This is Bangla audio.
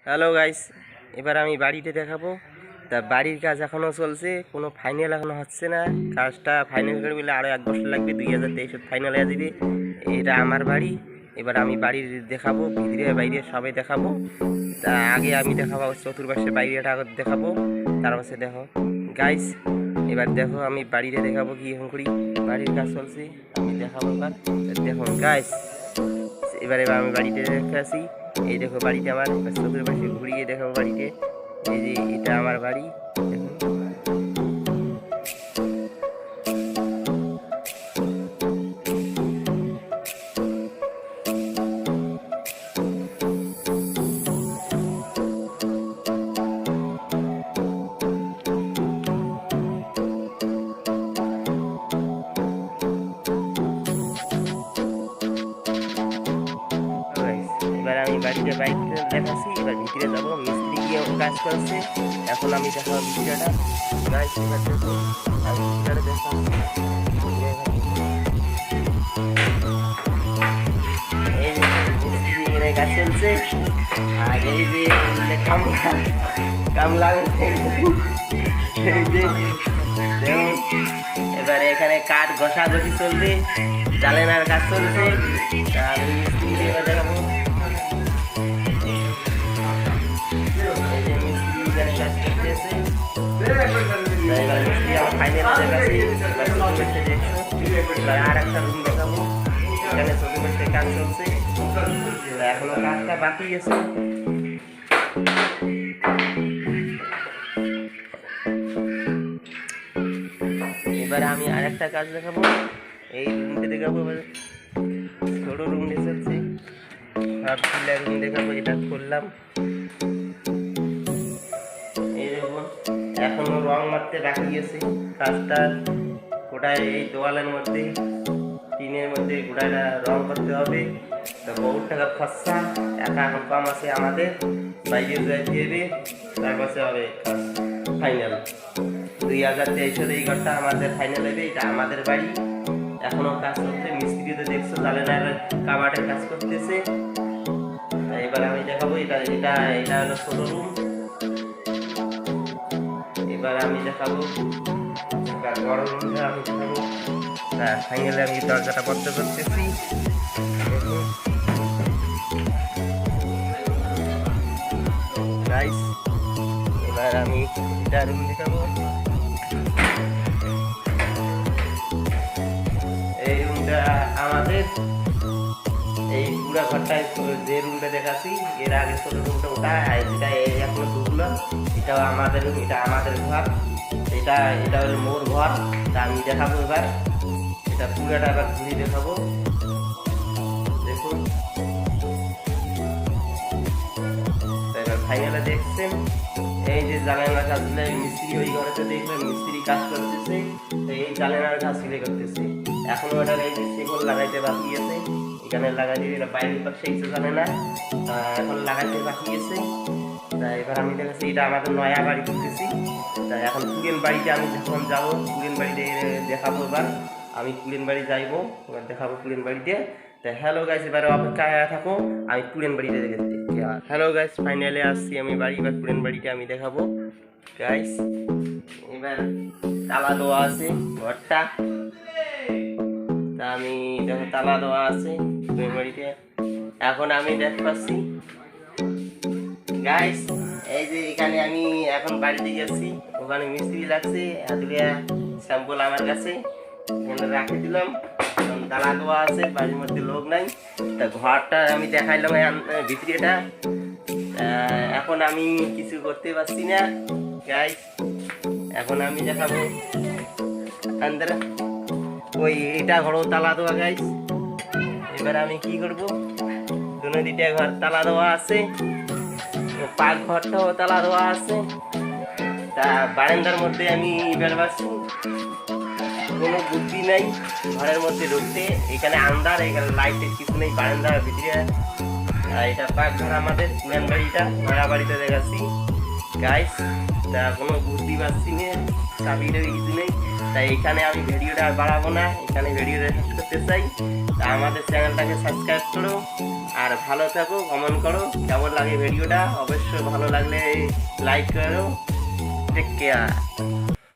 হ্যালো গাইস, এবার আমি বাড়িতে দেখাবো। তা বাড়ির কাজ এখনও চলছে, কোনো ফাইনাল এখনও হচ্ছে না। কাজটা ফাইনাল করে বলে আরও 1 বছর লাগবে, 2023 ফাইনাল হয়ে যাবে। এটা আমার বাড়ি। এবার আমি বাড়ির দেখাবো, ভিতরে বাইরে সবাই দেখাবো। তা আগে আমি দেখাবো চতুর্পাশের বাইরেটা আগে দেখাবো, তার পাশে দেখো গাইস। এবার দেখো আমি বাড়িতে দেখাবো কি এখন করি। বাড়ির কাজ চলছে, আমি দেখাবো। এবার দেখুন গাইস, এবার আমি বাড়িতে দেখে আসি। এই দেখো বাড়িতে আমার, চোখের পাশে ঘুরিয়ে দেখাবো বাড়িতে। এই যে এটা আমার বাড়ি, দেখুন। এবার আমি বাড়িতে বাইক দেখাচ্ছি, এবার ভিতরে যাবো। মিস্ত্রি গিয়ে কাজ করছে, এখন আমি দেখাবো ভিতরেটা। গাইস এবার দেখুন, আমি ভিতরে দেখাবো। এই যে মিস্ত্রি এখানে কাজ চলছে, আর এই যে কামলা এবারে এখানে কাঠ ঘষাঘষি চলবে, জালেনার কাজ চলছে। আমি মিস্ত্রি এবার দেখাবো। আর একটা রুম দেখাবো, এখানে চতুর্পাশে কাজ চলছে, এখনো কাজটা বাকি আছে। এবার আমি আর একটা কাজ দেখাবো, এই রুমটা দেখাবো। ছোট রুম চলছে, রুম দেখাবো। এটা করলাম, এই দেখুন এখনো রং মারতে বাকি আছে। কাজটা গোটায় এই দেওয়ালের মধ্যে, টিনের মধ্যে গোটাটা রং করতে হবে। তো বহুত টাকা খরচা, টাকা এখন কম আছে আমাদের, বাইরে যাইতে হবে, তারপরে হবে ফাইনাল। 2023 সালে এই ঘরটা আমাদের ফাইনাল হবে। এটা আমাদের বাড়ি, এখনো কাজ করতে। মিস্ত্রি তো দেখছো জালেনার কাবাটের কাজ করতেছে। এবার আমি দেখাবো, এটা এটা এটা হলো ছোট রুম। এবার আমি দেখাবো বড় রুমটা, আমি দেখাবো। হ্যাঁ, ফাইনালে আমি দরজাটা বন্ধ করতেছি। গাইস এবার আমি এটা রুম দেখাবো। এই রুমটা আমাদের, এই পুরা ঘরটায় যে রুমটা দেখাচ্ছি এর আগে ছোট রুমটা ওটা, এটা এখনো ঢুকলো। এটাও আমাদের রুম, এটা আমাদের ঘর। এটা এটা হলো মোর ঘর। তা আমি দেখাবো এবার, এটা পুরাটা এবার ঘুরিয়ে দেখাবো। দেখুন এবার ফাইনালে দেখছেন, এই যে জানালার কাজগুলো মিস্ত্রি ওই ঘরেতে দেখবেন মিস্ত্রি কাজ করতেছে। এই জানালার কাজ ফিরে করতেছে, এখনো ওটার এই যে শেকল লাগাইতে বাকি আছে। এখানে লাগাইতে, এটা বাইরের পাশে কিছু জানে না, এখন লাগাইতে বাকি আছে। তাই এবার আমি দেখেছি এটা আমাদের নয়া বাড়ি করতেছি। তাই এখন পুরেন বাড়িতে আমি যখন যাবো, পুরেন বাড়িতে দেখাবো। এবার আমি পুরেন বাড়ি যাইবো, এবার দেখাবো পুরেন বাড়িতে। তাই হ্যালো গাইস, এবারে অপেক্ষায় থাকো, আমি পুরেন বাড়িতে দেখেছি। হ্যালো গাইস, ফাইনালে আসছি আমি বাড়ি। এবার পুরেন বাড়িতে আমি দেখাবো গাইস। এবার তালা দেওয়া আছে ঘরটা, তা আমি দেখো তালা দেওয়া আছে পুরেন বাড়িতে। এখন আমি দেখতে পাচ্ছি গাইস, এই যে এখানে আমি এখন বাড়িতে গেছি, ওখানে মিস্ত্রি লাগছে। এতগুলা স্যাম্পল আমার কাছে এখানে রাখে দিলাম। তালা দেওয়া আছে, বাড়ির মধ্যে লোক নাই। তা ঘরটা আমি দেখাইলাম ভিতরেটা। এখন আমি কিছু করতে পারছি না গাইস, এখন আমি দেখাবো আন্দার ওই এটা ঘরও তালা দেওয়া গাইস। এবার আমি কি করবো, দুটো দিটা ঘর তালা দেওয়া আছে, পাক ঘরটাও তালা দেওয়া আছে। তা বারান্দার মধ্যে আমি বের পাচ্ছি, কোনো বুদ্ধি নাই ঘরের মধ্যে ঢুকতে। এখানে আন্দার, এখানে লাইটের কিছু নেই বারান্দার ভিতরে। এটা পাক ঘর আমাদের পুরান বাড়িটা, নয়া বাড়িতে দেখাচ্ছি গাইস। তা কোনো বুদ্ধি পাচ্ছি না, চাবিটা কিছু নেই। তাই এখানে আমি ভিডিওটা আর বাড়াবো না, এখানে ভিডিওটা শেষ করতে চাই। তা আমাদের চ্যানেলটাকে সাবস্ক্রাইব করো আর ভালো থাকো, কমেন্ট করো কেমন লাগে ভিডিওটা। অবশ্যই ভালো লাগলে লাইক করো। Take care.